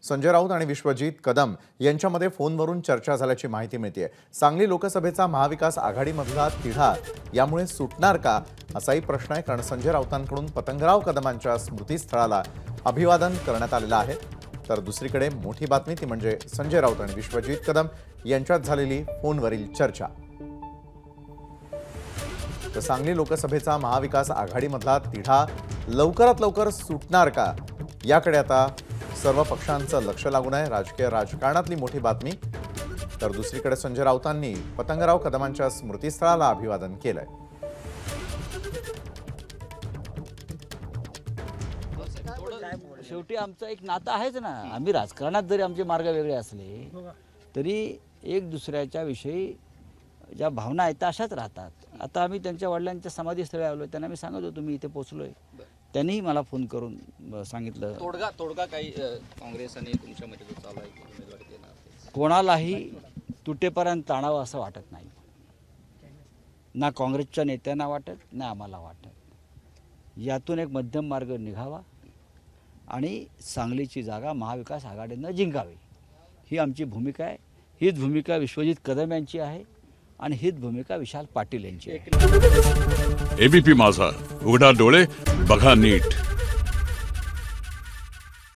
संजय राऊत आणि विश्वजीत कदम यांच्यामध्ये फोनवरून चर्चा झाल्याची माहिती मिळते। सांगली लोकसभेचा महाविकास आघाडीमधला तिढा यामुळे सुटणार का असाही प्रश्न आहे, कारण संजय राऊतांकडून पतंगराव कदमांच्या स्मृतीस्थळाला अभिवादन करण्यात आलेलं आहे। तर दुसरीकडे मोठी बातमी ती म्हणजे संजय राऊत आणि विश्वजीत कदम यांच्यात झालेली फोनवरील चर्चा। तर सांगली लोकसभेचा महाविकास आघाडीमधला तिढा लवकरात लवकर सुटणार का याकडे आता सर्व पक्षांचं लक्ष लागून आहे। राजकीय राजकारणातली मोठी बातमी। तर दुसरीकडे संजय राऊतांनी पतंगराव कदमांच्या स्मृतीस्थळाला अभिवादन केलंय। शेवटी आमचं एक नातं आहेच ना। आम्ही राजकारणात जरी आमचे मार्ग वेगळे असले तरी एक दुसऱ्याच्या विषयी ज्या भावना आहेत त्या अशाच राहतात। आता आम्ही त्यांच्या वडिलांच्या समाधीस्थळी आलो, त्यांना मी सांगत होतो मी इथे पोहोचलोय। त्यांनीही मला फोन करून सांगितलं तोडगा काही काँग्रेस आणि तुमच्यामध्ये जो चालू आहे उमेदवारी देणार, कोणालाही तुटेपर्यंत आणावं असं वाटत नाही, ना काँग्रेसच्या नेत्यांना वाटत ना आम्हाला वाटत। यातून एक मध्यम मार्ग निघावा आणि सांगलीची जागा महाविकास आघाडीनं जिंकावी ही आमची भूमिका आहे। हीच भूमिका विश्वजीत कदम यांची आहे आणि हीच भूमिका विशाल पाटील यांची आहे। एबीपी माझा, उघडा डोळे बघा नीट।